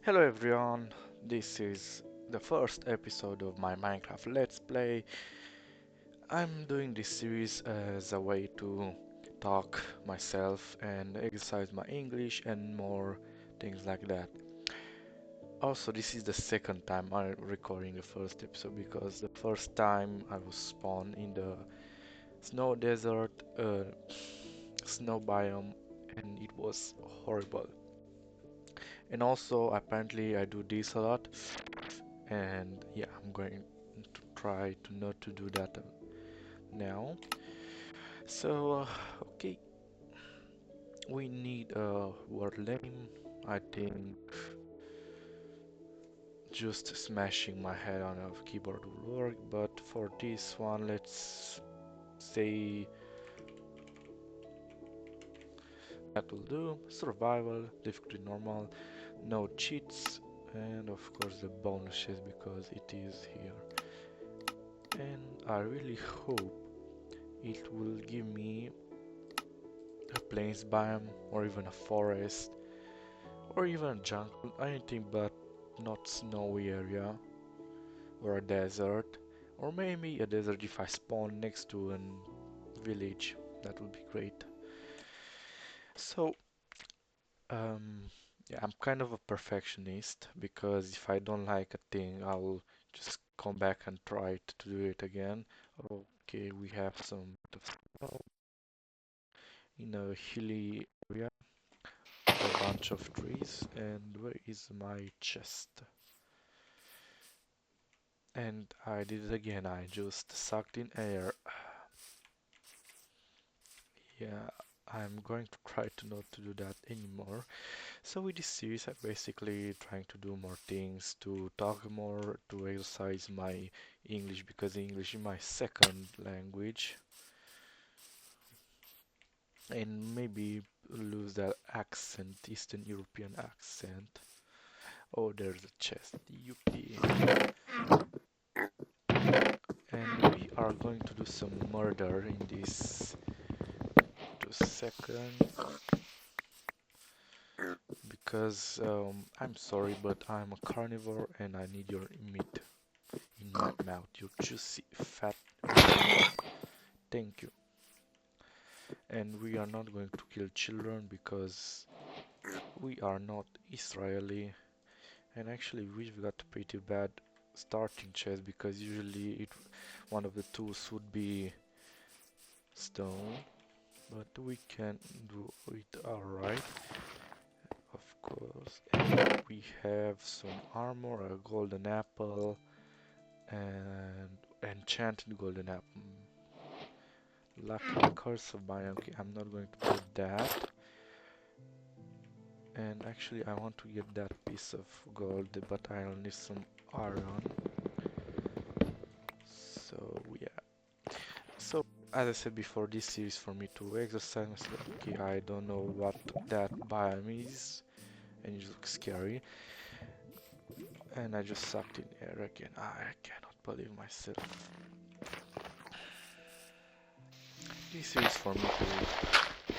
Hello everyone, this is the first episode of my Minecraft Let's Play. I'm doing this series as a way to talk myself and exercise my English and more things like that. Also, this is the second time I'm recording the first episode because the first time I was spawned in the snow desert, snow biome, and it was horrible. And also, apparently, I do this a lot. And yeah, I'm going to try to not to do that now. So okay, we need a word name. I think just smashing my head on a keyboard will work, but for this one let's say that will do. Survival, difficulty normal, no cheats, and of course the bonuses because it is here. And I really hope it will give me a plains biome or even a forest or even a jungle, anything but not snowy area or a desert, or maybe a desert if I spawn next to a village. That would be great. So um yeah, I'm kind of a perfectionist because if I don't like a thing I'll just come back and try to do it again. Okay, we have some snow in a hilly area, a bunch of trees, and where is my chest? And I did it again, I just sucked in air. Yeah, I'm going to try to not to do that anymore. So with this series I'm basically trying to do more things, to talk more, to exercise my English because English is my second language, and maybe lose that accent, Eastern European accent. Oh, there's a chest, yuppie. And we are going to do some murder in this 2 seconds. Because I'm sorry, but I'm a carnivore and I need your meat in my mouth. Your juicy, fat meat. Thank you. And we are not going to kill children because we are not Israeli. And actually, we've got pretty bad starting chest because usually one of the tools would be stone, but we can do it alright. Of course, and we have some armor, a golden apple, and enchanted golden apple. Lucky curse of mine. Okay, I'm not going to put that. And actually, I want to get that piece of gold, but I'll need some iron. So yeah. So as I said before, this series for me to exercise myself. Okay, I don't know what that biome is, and it looks scary. And I just sucked in air again. I cannot believe myself. This is for me to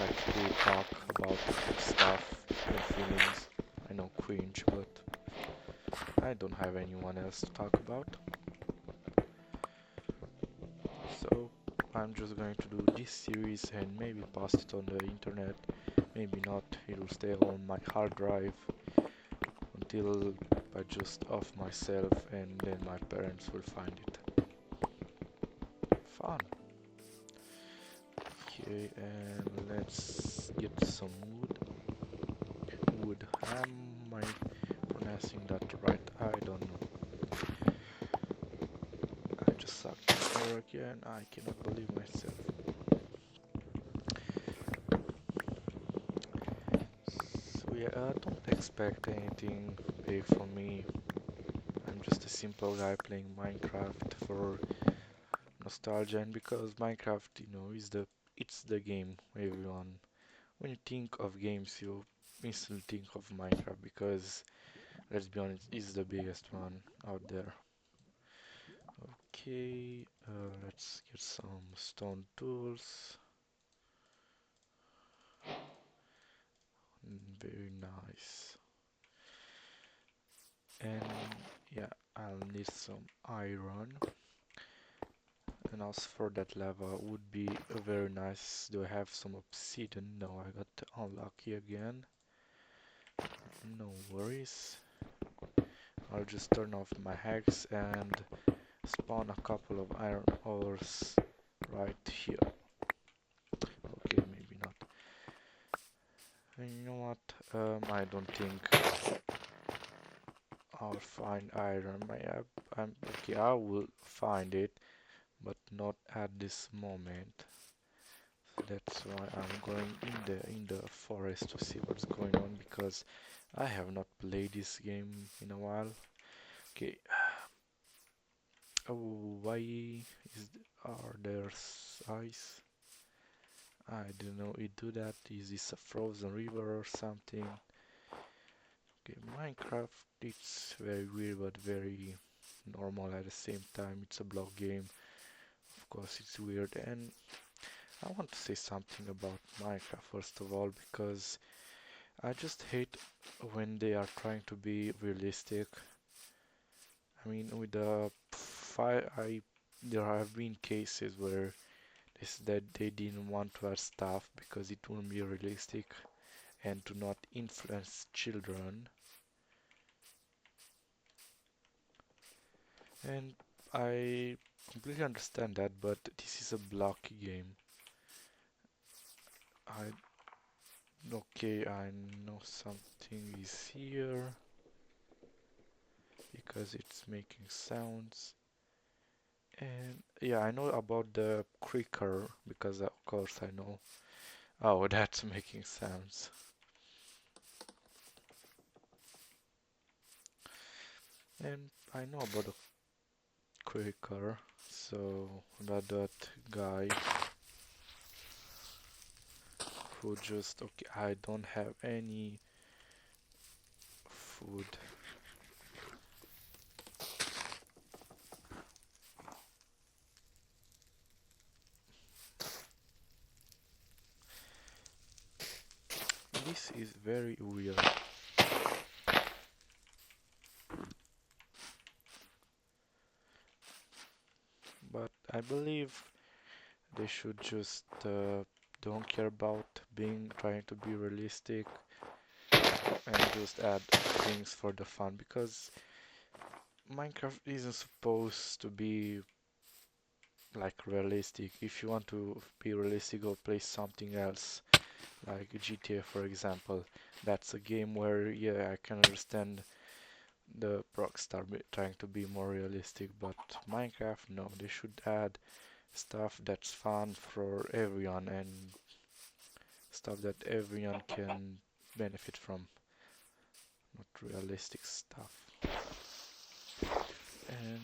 like to talk about stuff and feelings. I know cringe, but I don't have anyone else to talk about. So I'm just going to do this series and maybe post it on the internet. Maybe not, it will stay on my hard drive until I just off myself and then my parents will find it. Fun. Okay, and let's get some wood. Wood. Am I pronouncing that right? I don't know. I just sucked in air again. I cannot believe myself. So yeah, don't expect anything big from me. I'm just a simple guy playing Minecraft for nostalgia and because Minecraft, is it's the game everyone. When you think of games, you instantly think of Minecraft because let's be honest, it's the biggest one out there. Okay, let's get some stone tools. Very nice. And yeah, I'll need some iron. And also for that lava would be very nice. Do I have some obsidian? No, I got unlucky again. No worries. I'll just turn off my hacks and spawn a couple of iron ores right here. Okay, maybe not. And you know what? I don't think I'll find iron. I'm okay. I will find it, but not at this moment. So that's why I'm going in the forest to see what's going on because I have not played this game in a while. Okay. Oh, why are there ice? I don't know. It do that. Is this a frozen river or something? Okay, Minecraft. It's very weird but very normal at the same time. It's a block game. Of course, it's weird. And I want to say something about Minecraft first of all because I just hate when they are trying to be realistic. I mean, with the fire, there have been cases where that they didn't want to add stuff because it wouldn't be realistic and to not influence children. And I completely understand that, but this is a blocky game. I okay, I know something is here because it's making sounds. And yeah, I know about the creaker because of course I know. Oh, that's making sounds. And I know about the creaker. So that guy who just okay, I don't have any food. This is very weird. But I believe they should just don't care about being trying to be realistic and just add things for the fun because Minecraft isn't supposed to be like realistic. If you want to be realistic, go play something else, like GTA for example. That's a game where yeah, I can understand the Rockstar trying to be more realistic, but Minecraft, no, they should add stuff that's fun for everyone and stuff that everyone can benefit from, not realistic stuff. And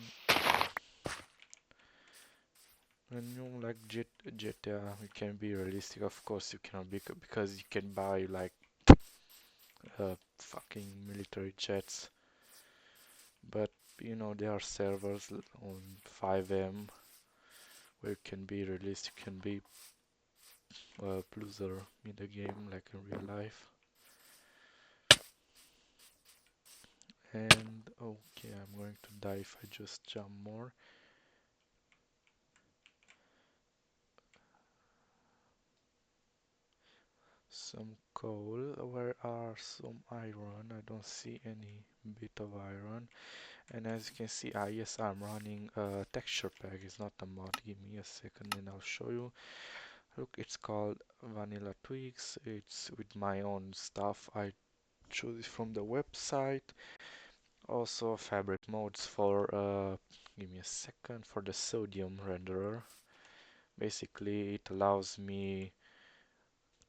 when you like GTA, you can be realistic. Of course, you cannot be because you can buy like fucking military jets, but you know there are servers on 5M where you can be realistic, you can be a loser in the game like in real life. And okay, I'm going to die if I just jump more. Some coal. Where are some iron? I don't see any bit of iron. And as you can see, yes, I'm running a texture pack. It's not a mod. Give me a second and I'll show you. Look, it's called Vanilla Twigs. It's with my own stuff. I chose it from the website. Also, fabric modes for, give me a second, for the sodium renderer. Basically, it allows me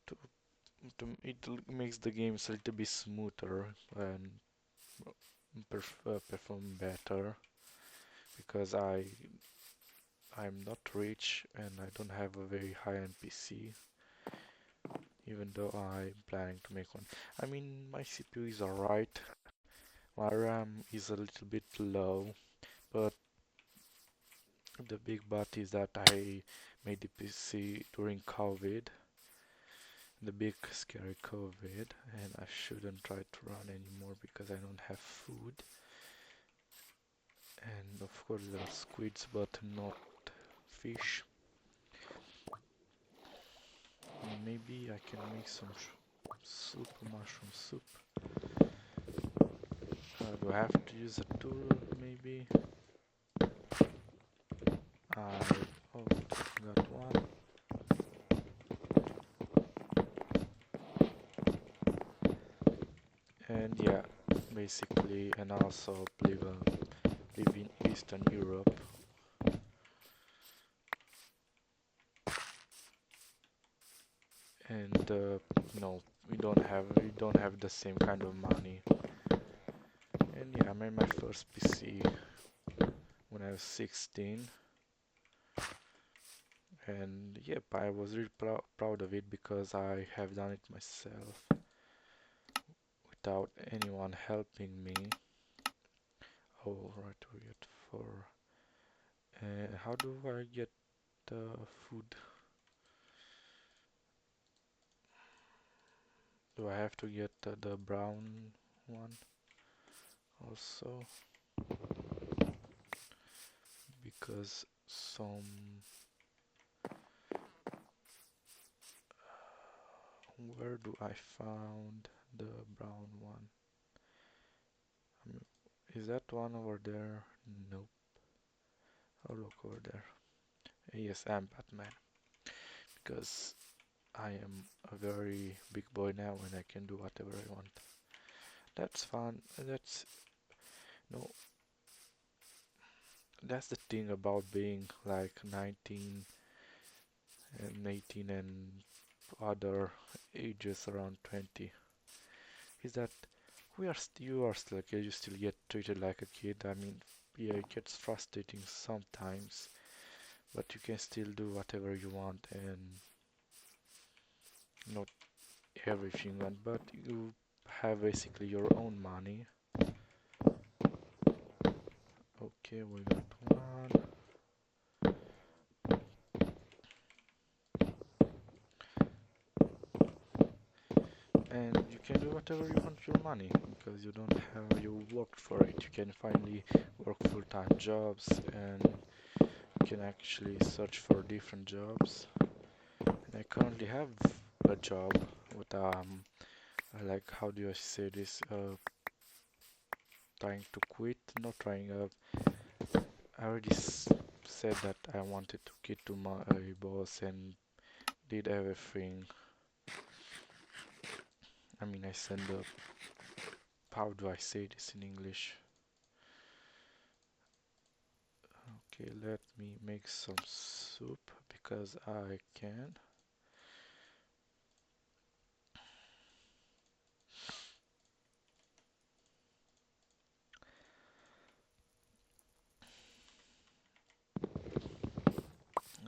to, it makes the games a little bit smoother and perform better because I'm not rich and I don't have a very high-end PC, even though I'm planning to make one. I mean, my CPU is alright, my RAM is a little bit low, but the big but is that I made the PC during COVID, the big scary COVID, and I shouldn't try to run anymore because I don't have food. And of course there are squids, but not fish. Maybe I can make some soup, mushroom soup. Do I have to use a tool? Maybe. I oh got one. And yeah, basically, and also live in Eastern Europe. And no, we don't have the same kind of money. And yeah, I made my first PC when I was 16. And yep, I was really proud of it because I have done it myself without anyone helping me. Oh, right, we get four. How do I get food? Do I have to get the brown one also? Because where do I found the brown one? Is that one over there? Nope. Oh, look over there. Yes, I'm Batman. Because I am a very big boy now and I can do whatever I want. That's fun. No, that's the thing about being like 19 and 18 and other ages around 20 is that you are still a kid, you still get treated like a kid. I mean, yeah, it gets frustrating sometimes, but you can still do whatever you want and not everything, but you have basically your own money. Okay, we got one. And you can do whatever you want with your money because you worked for it. You can finally work full-time jobs and you can actually search for different jobs. And I currently have a job with like how do I say this? Trying to quit, not trying. I already said that I wanted to quit to my boss and did everything. I mean, I sent the. How do I say this in English? Okay, let me make some soup because I can.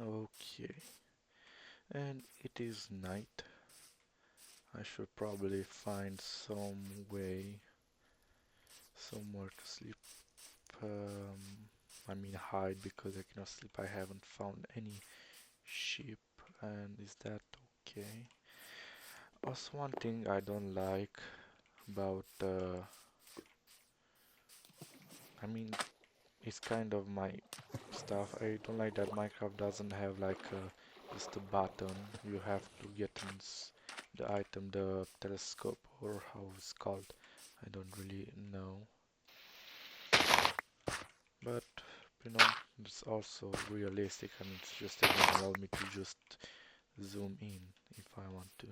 Okay, and it is night. I should probably find some way, somewhere to sleep. I mean hide because I cannot sleep. I haven't found any sheep, and is that okay? Also, one thing I don't like about I mean, it's kind of my stuff. I don't like that Minecraft doesn't have like just a button. You have to get the item, the telescope, or how it's called. I don't really know. But you know, it's also realistic. I mean, it's just it doesn't allow me to just zoom in if I want to.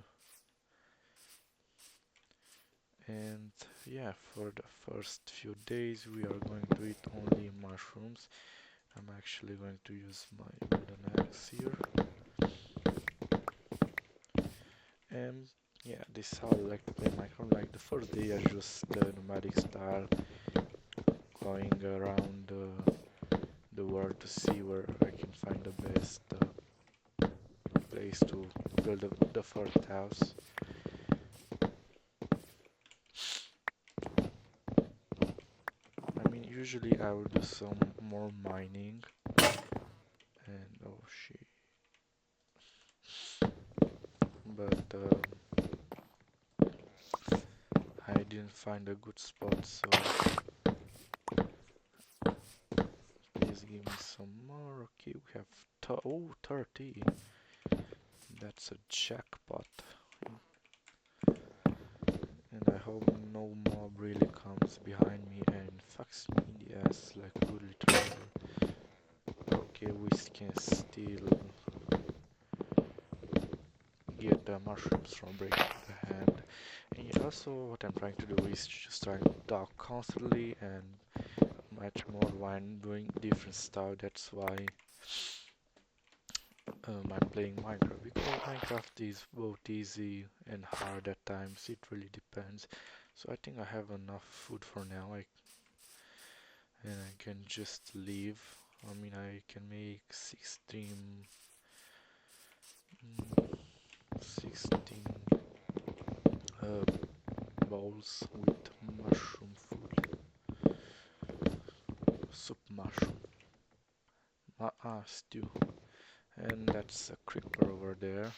And yeah, for the first few days we are going to eat only mushrooms. I'm actually going to use my wooden axe here. And yeah, this is how I like to play Minecraft. Like the first day I just nomadic style, going around the world to see where I can find the best place to build the first house. I mean, usually I will do some more mining. And oh shit. But I didn't find a good spot, so give me some more. Okay, we have 30. That's a jackpot. And I hope no mob really comes behind me and fucks me in the ass like a good little brother. Okay, we can still get the mushrooms from breaking the hand. And yeah, also what I'm trying to do is just trying to talk constantly and much more when doing different stuff. That's why I'm playing Minecraft, because Minecraft is both easy and hard at times. It really depends. So I think I have enough food for now. And I can just leave. I mean, I can make 16 uh, bowls with mushroom food, soup mushroom, stew. And that's a creeper over there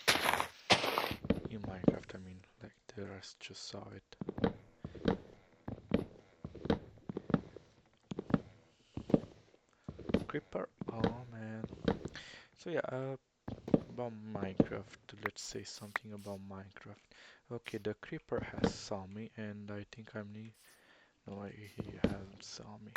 in Minecraft. I mean, like there, I just saw it. Creeper. Oh man. So yeah, about Minecraft. Let's say something about Minecraft. Okay, the creeper has saw me, and I think I'm near. No, he hasn't saw me.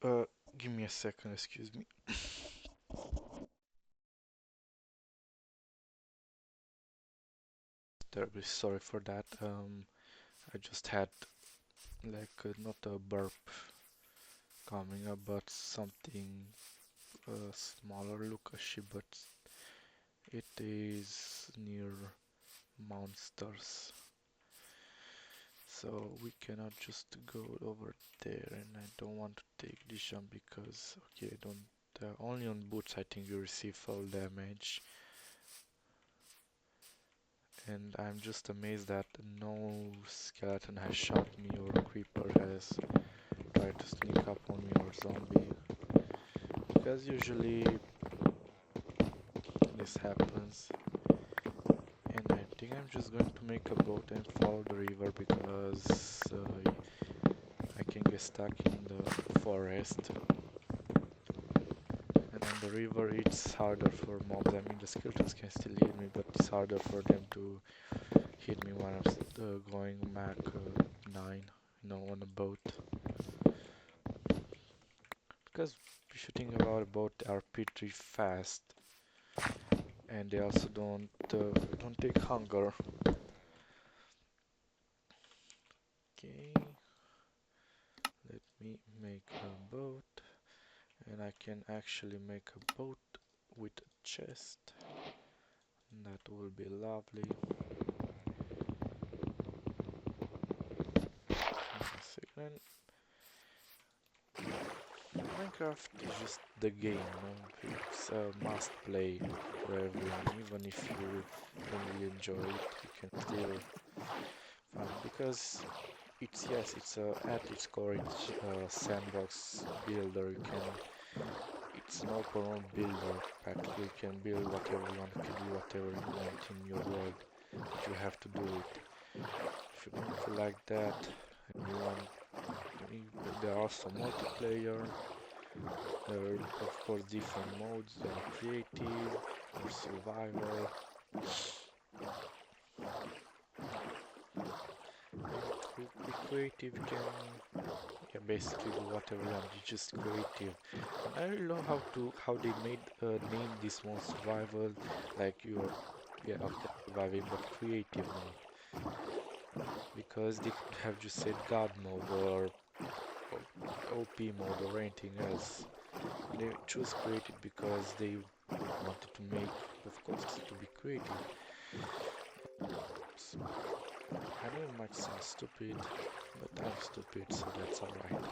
Uh, Give me a second, excuse me. Terribly sorry for that. I just had like not a burp coming up, but something smaller, Lukashi, but it is near monsters. So we cannot just go over there, and I don't want to take this jump because, okay, I don't. Only on boots I think you receive full damage, and I'm just amazed that no skeleton has shot me or creeper has tried to sneak up on me or zombie, because usually this happens. And I think I'm just going to make a boat and follow the river because I can get stuck in the forest. And on the river it's harder for mobs. I mean, the skeletons can still hit me, but it's harder for them to hit me when I'm going Mach 9, on a boat. Because if you think about a boat, they are pretty fast, and they also don't take hunger. Okay, let me make a boat, and I can actually make a boat with a chest. That will be lovely. Second, Minecraft is just the game, It's a must play for everyone. Even if you don't really enjoy it, you can still find it, because it's at its core it's a sandbox builder. It's an open world builder. Practically, you can build whatever you want, you can do whatever you want in your world, but you have to do it. If you don't feel like that, and there are some multiplayer. There are of course different modes. There are creative or survival. With creative, you can basically do whatever you want. It's just creative. And I really love how they name this one survival, like you're okay, surviving, but creative mode, because they could have just said God mode or OP mode or anything else. They choose creative because they wanted to make, of course, to be creative. So, I know it might sound stupid, but I'm stupid, so that's alright.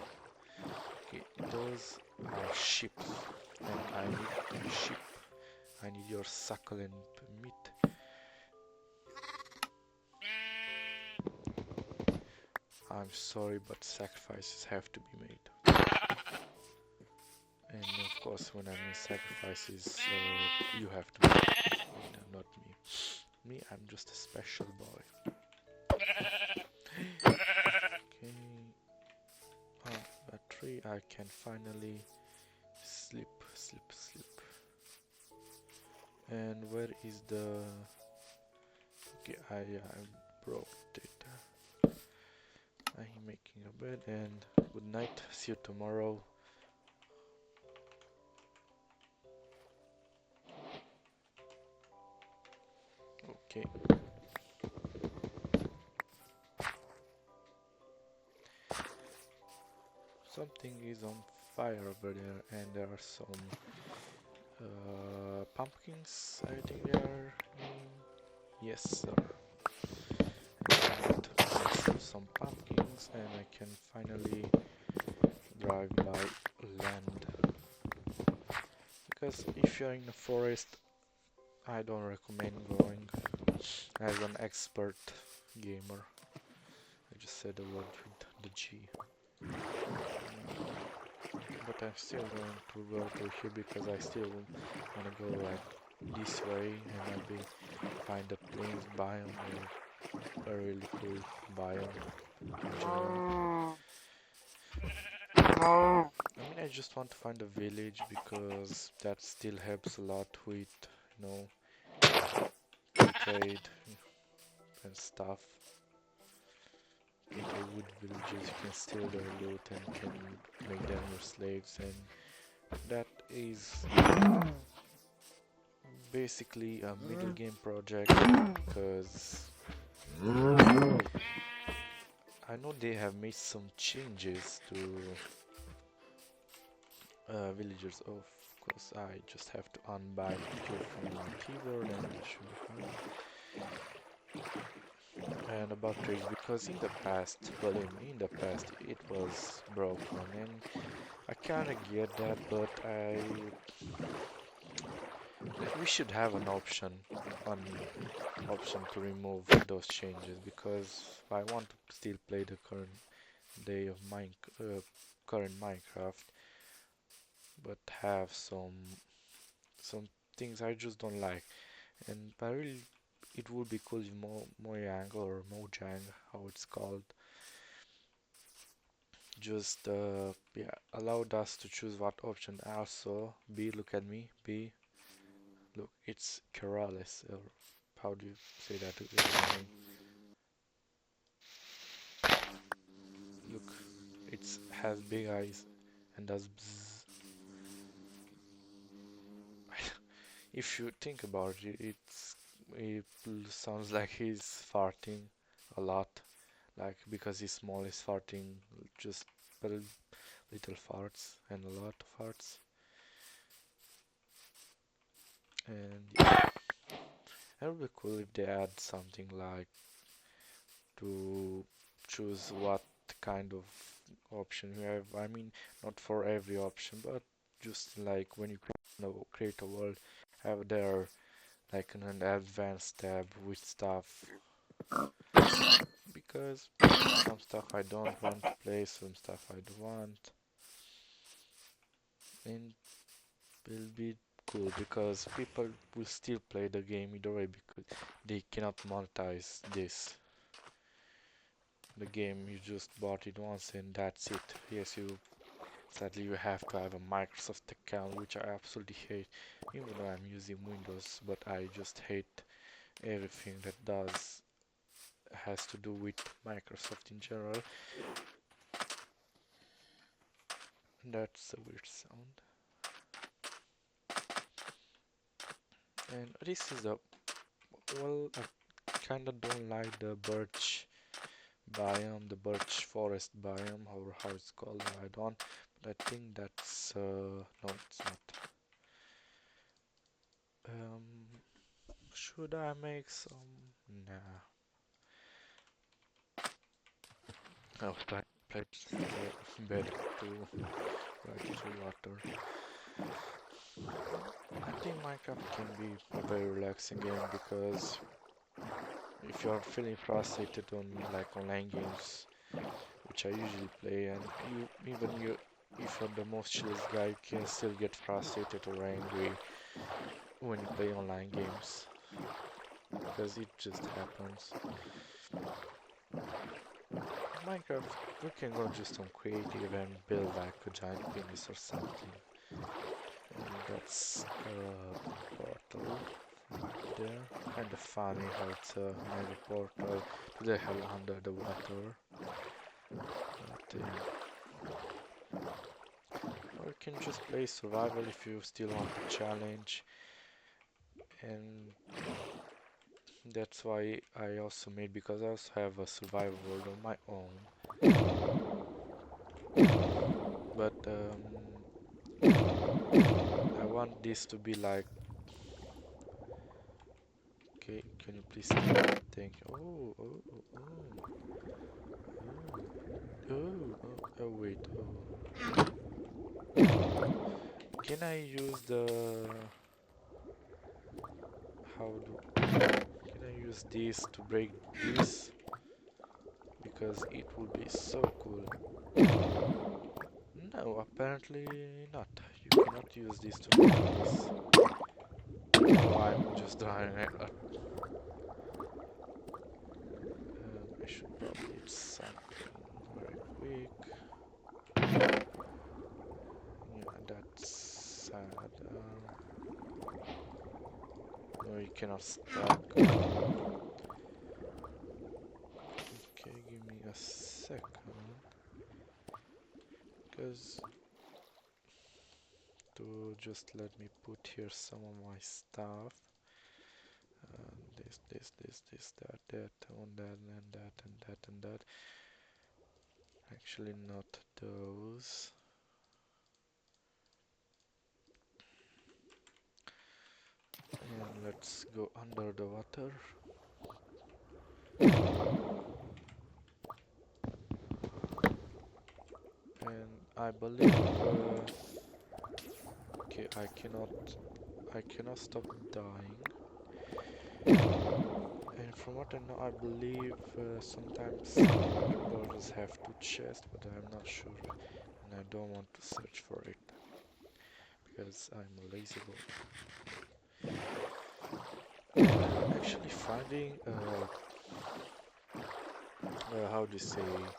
Okay, those are ships, and I need sheep. I need your succulent meat. I'm sorry, but sacrifices have to be made. And of course, when I mean sacrifices, you have to make it, not me. Me, I'm just a special boy. Okay. A tree, I can finally sleep. And where is the... Okay, I broke it. I'm making a bed and good night. See you tomorrow. Okay. Something is on fire over there, and there are some pumpkins. I think they are. Yes, sir. And I sell some pumpkins, and I can finally drive by land. Because if you're in the forest, I don't recommend going as an expert gamer. I just said the word with the G. But I'm still going to go to here because I still want to go like this way and maybe find a plains biome or a really cool biome in general. I mean, I just want to find a village because that still helps a lot with, you know, trade and stuff. Little wood villages, you can steal their loot and can make them your slaves, and that is basically a middle game project because I know they have made some changes to villagers. Of course, I just have to unbind here from my keyboard and it should be fine. And about trades, because in the past, believe me, in the past it was broken, and I kinda get that, but we should have an option to remove those changes because I want to still play the current day of current Minecraft, but have some things I just don't like, and I really it would be cool if Mojang or Mojang, how it's called, just yeah, allowed us to choose what option. Also, B, look at me, B, look, it's Corrales, or how do you say that again? Look, it has big eyes and does bzzz. If you think about it, it sounds like he's farting a lot, like because he's small, he's farting just very little farts and a lot of farts. And yeah, it would be cool if they add something like to choose what kind of option you have. I mean, not for every option, but just like when you create a world, have there like an advanced tab with stuff. Because some stuff I don't want to play, some stuff I do want. And will be cool because people will still play the game either way because they cannot monetize this. The game, you just bought it once and that's it. Yes, sadly you have to have a Microsoft account, which I absolutely hate, even though I'm using Windows, but I just hate everything that has to do with Microsoft in general. That's a weird sound. And this is well, I kinda don't like the birch biome, the birch forest biome, or how it's called, I don't, but I think that's, no, it's not. Should I make some? Nah. I was trying to place the bed to right to water. I think Minecraft can be a very relaxing game because if you're feeling frustrated on like online games, which I usually play, and you if you're the most chillest guy, you can still get frustrated or angry when you play online games, because it just happens. Minecraft, we can go just on creative and build like a giant penis or something. And that's a portal right there. Kinda funny how it's a mega portal to the hell under the water. But or you can just play survival if you still want a challenge. And that's why I also made, because I also have a survival world on my own. But I want this to be like, okay, can you please thank you. Oh, wait, can I use the, can I use this to break this? Because it would be so cool. No, apparently not. You cannot use this to break this. Oh, I'm just drawing it. I should probably eat something very quick. Yeah, that's sad. No, you cannot stack. Okay, give me a second. Because to just let me put here some of my stuff. This, that, on that, and that, and that, and that. Actually, not those. And let's go under the water. And I believe, okay, I cannot stop dying. And from what I know, I believe sometimes the portals have two chests, but I'm not sure, and I don't want to search for it because I'm a lazy boy. Actually, finding how do you say,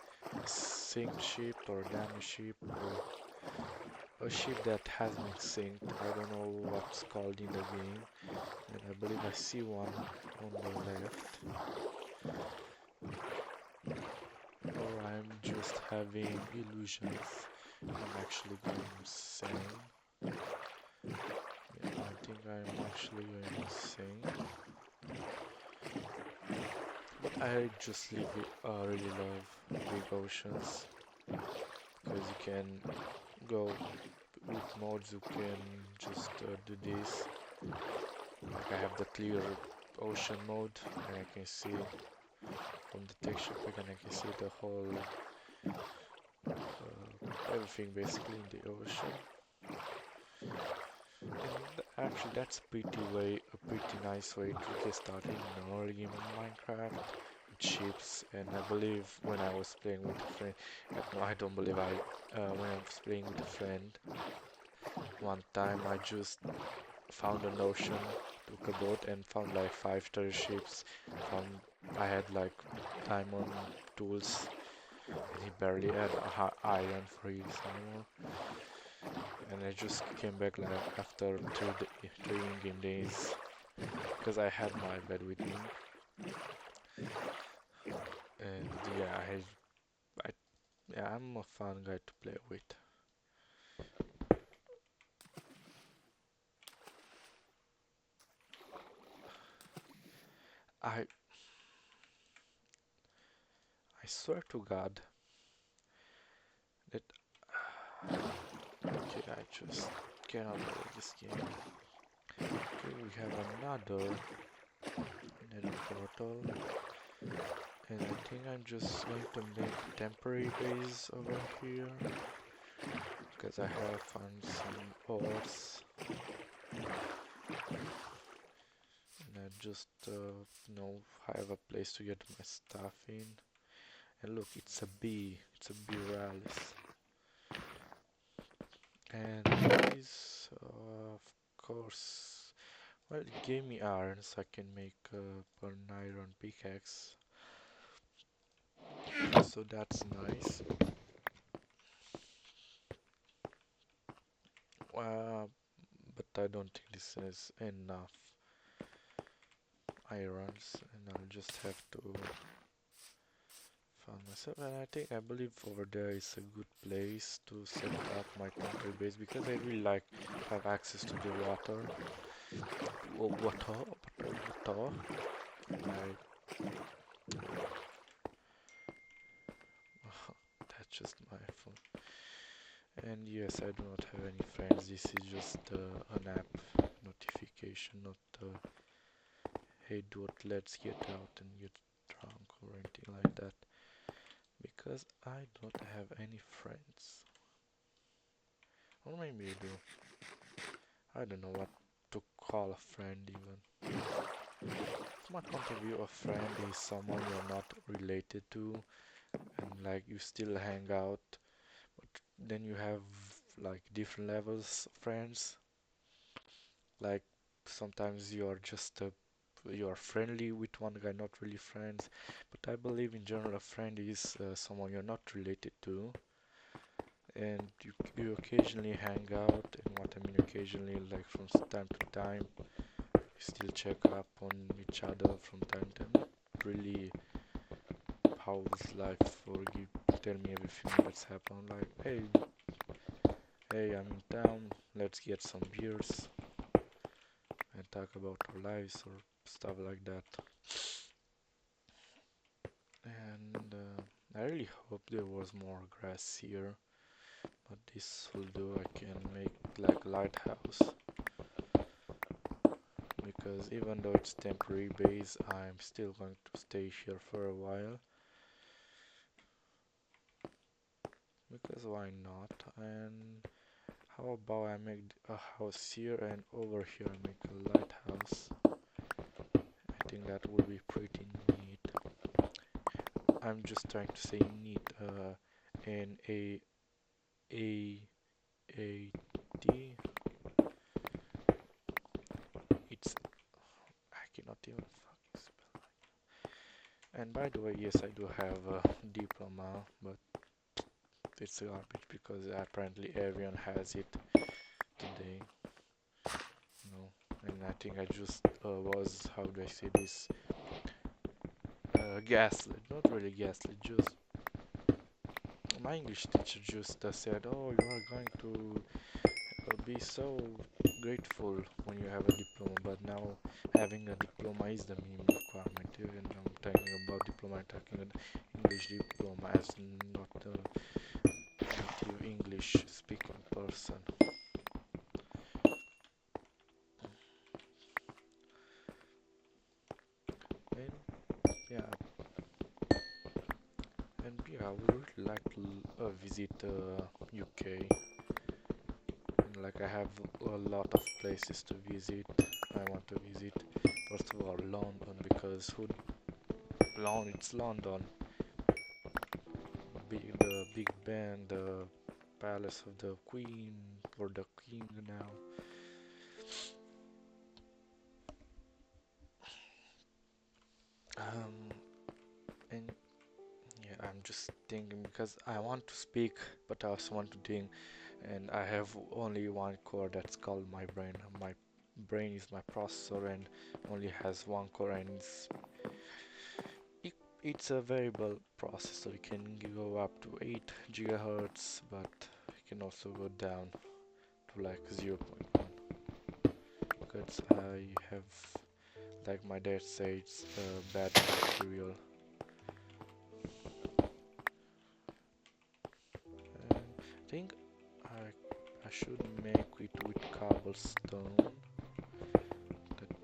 a synced ship or a damaged ship or a ship that has been synced. I don't know what's called in the game, and I believe I see one on the left. Or I'm just having illusions. I'm actually going insane. Yeah, I think I'm actually going insane. But I just really love big oceans, because you can go with mods, you can just do this. Like I have the clear ocean mode, and I can see from the texture pack, and I can see the whole everything basically in the ocean. And actually, that's a pretty nice way to get started in an early game of Minecraft with ships. And I believe when I was playing with a friend, no, I don't believe when I was playing with a friend, one time I just found an ocean, took a boat, and found like 5 ships. I had like diamond tools, and he barely had iron for his anymore. And I just came back like after 3 in-game days, because I had my bed with me. And yeah, I'm a fun guy to play with. I I swear to God that okay, I just cannot play this game. Okay, we have another portal, and I think I'm just going to make a temporary base over here, because I have found some ores, and I just have a place to get my stuff in. And look, it's a bee. It's a bee Ralis. And these, of course, well, it gave me iron, so I can make an iron pickaxe. So that's nice. Uh, but I don't think this is enough irons, and I'll just have to find myself. And I believe over there is a good place to set up my temporary base because I really like have access to the water. Oh, water. Like that's just my phone. And yes, I do not have any friends. This is just an app notification, not hey dude, let's get out and get drunk or anything like that. Because I don't have any friends. Or maybe I do. I don't know what to call a friend even. From my point of view, a friend is someone you're not related to and like you still hang out, but then you have like different levels of friends. Like sometimes you're friendly with one guy, not really friends. But I believe in general a friend is someone you're not related to, and you occasionally hang out. And what I mean occasionally, like from time to time, you still check up on each other from time to time. Not really how's life or you tell me everything that's happened. Like hey, I'm in town. Let's get some beers and talk about our lives or stuff like that. And I really hope there was more grass here, but this will do. I can make like a lighthouse because even though it's temporary base, I'm still going to stay here for a while because why not? And how about I make a house here and over here I make a lighthouse? I think that would be pretty neat. I'm just trying to say neat, N A A D. It's I cannot even fucking spell. And by the way, yes, I do have a diploma, but it's garbage because apparently everyone has it today. No, and I think I just was, how do I say this, gaslit. Not really gaslit, just my English teacher just said, oh, you are going to be so grateful when you have a diploma, but now having a diploma is the minimum requirement. And I'm talking about diploma, I'm talking an English diploma as not a native English speaking person. And yeah, I would really like to visit UK. And like I have a lot of places to visit. I want to visit first of all London because it's London. The Big Ben, the Palace of the Queen or the King now. Um, and yeah, I'm just thinking because I want to speak, but I also want to think, and I have only one core that's called my brain. My brain is my processor and only has one core, and it, it's a variable processor. It can go up to 8 gigahertz, but it can also go down to like 0.1 because I have, like my dad says, bad material. And I think I should make it with cobblestone.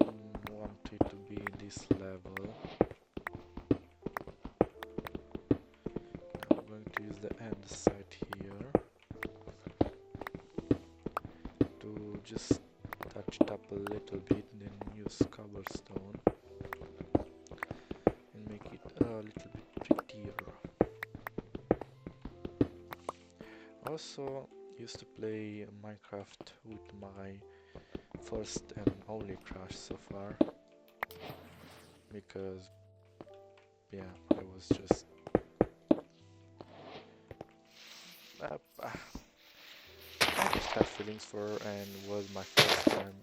I want it to be this level. I'm going to use the andesite here to just touch it up a little bit, then use cobblestone and make it a little bit prettier. Also, used to play Minecraft with my first and only crush so far, because yeah, I was just I just had feelings for her, and was my first time,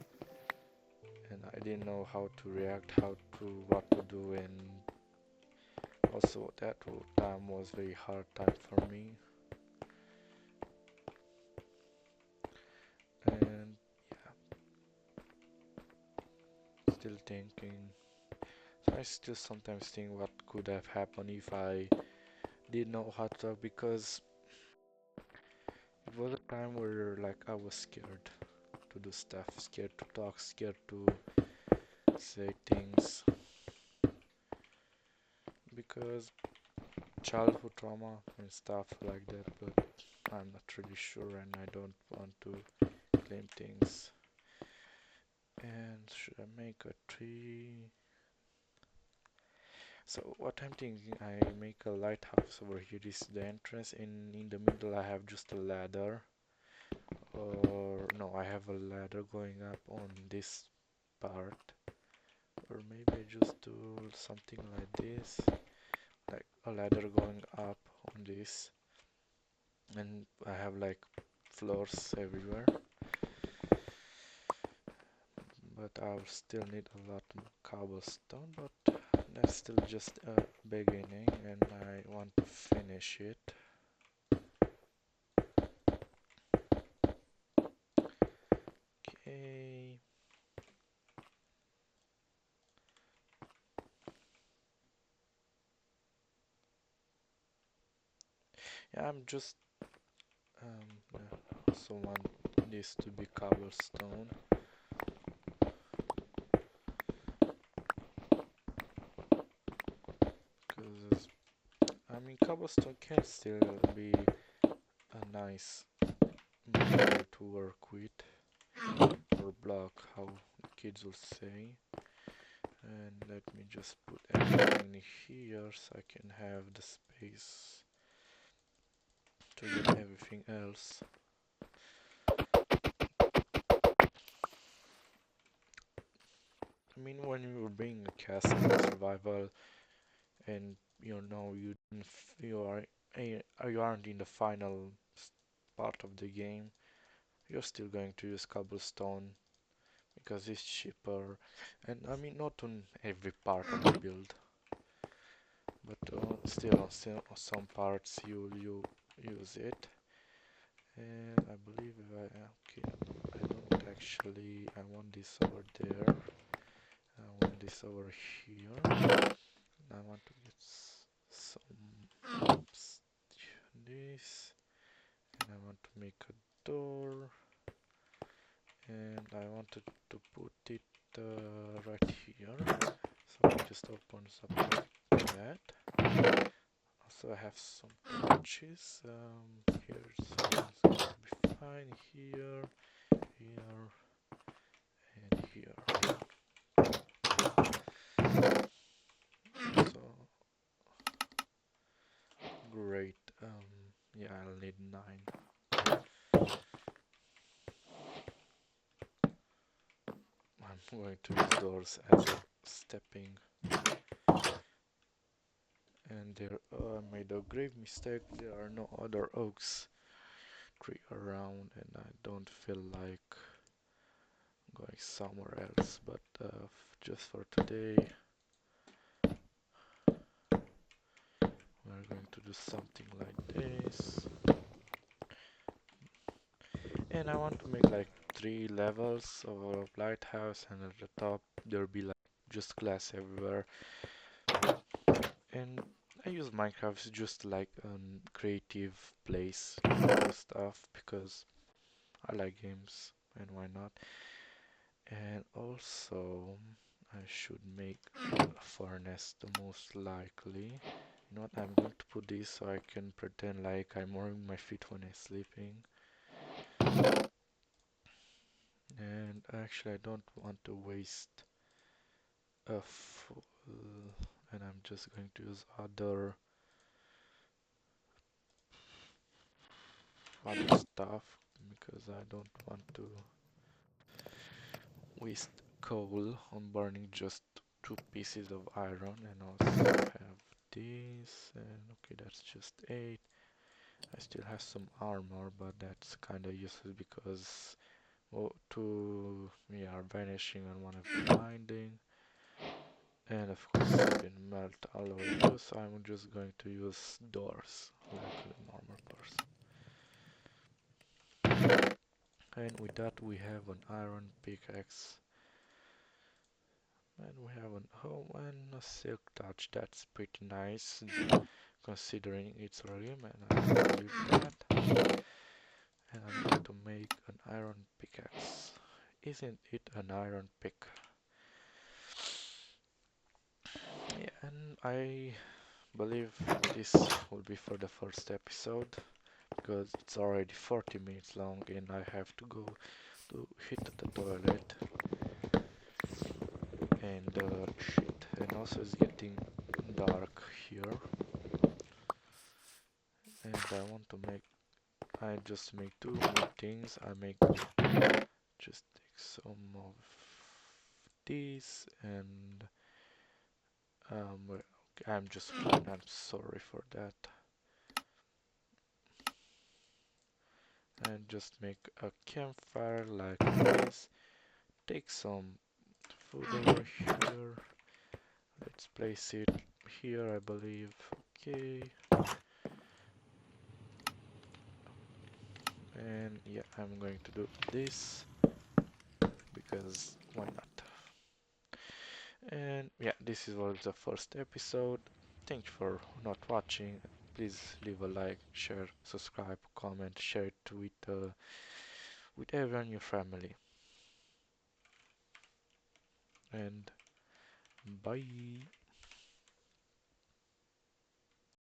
and I didn't know how to react, what to do, and also that time was very hard time for me, and still thinking. So I still sometimes think what could have happened if I didn't know how to talk, because it was a time where like I was scared to do stuff, scared to talk, scared to say things, because childhood trauma and stuff like that, but I'm not really sure and I don't want to claim things. And should I make a tree? So what I'm thinking, I make a lighthouse over here. This is the entrance, and in the middle I have just a ladder. Or no, I have a ladder going up on this part. Or maybe I just do something like this, like a ladder going up on this, and I have like floors everywhere. But I'll still need a lot more cobblestone, but that's still just a beginning and I want to finish it. Okay. Yeah, I'm just also want this to be cobblestone, because I mean cobblestone can still be a nice material to work with, or block, how the kids will say. And let me just put everything in here so I can have the space to do everything else. I mean, when you're being a castle in survival, and you know you aren't in the final part of the game, you're still going to use cobblestone because it's cheaper, and I mean not on every part of the build, but still on some parts you use it. And I believe if okay, I don't actually, I want this over there, I want this over here, I want to get some this, and I want to make a door, and I wanted to put it right here, so I just opens up like that. Also I have some torches, here's going to be fine, here, here, and here. So great. Yeah, I'll need 9. I'm going to use doors as a stepping. And there, I made a grave mistake. There are no other oaks tree around, and I don't feel like going somewhere else. But just for today, we're going to do something like this. And I want to make like 3 levels of a lighthouse, and at the top there'll be like just glass everywhere. And I use Minecraft just like a creative place to do stuff, because I like games and why not. And also I should make a furnace the most likely. You know what, I'm going to put this so I can pretend like I'm warming my feet when I'm sleeping. And actually I don't want to waste a full, and I'm just going to use other stuff. because I don't want to waste coal on burning just two pieces of iron. And also have this, and okay, that's just 8. I still have some armor, but that's kind of useless because two we are vanishing on one of the binding, and of course it's been melt all over you, so I'm just going to use doors like a normal person. And with that we have an iron pickaxe, and we have an home and a silk touch. That's pretty nice considering it's rim, and I believe that. And I'm going to make an iron pickaxe. Isn't it an iron pick? Yeah, and I believe this will be for the first episode because it's already 40 minutes long and I have to go to hit the toilet and shit. And also it's getting dark here, and I just make two more things. I make just take some of these and okay, I'm just kidding, I'm sorry for that. And just make a campfire like this. Take some food over here. Let's place it here, I believe. Okay. And yeah, I'm going to do this because why not? And yeah, this was the first episode. Thank you for not watching. Please leave a like, share, subscribe, comment, share it with everyone in your family. And bye.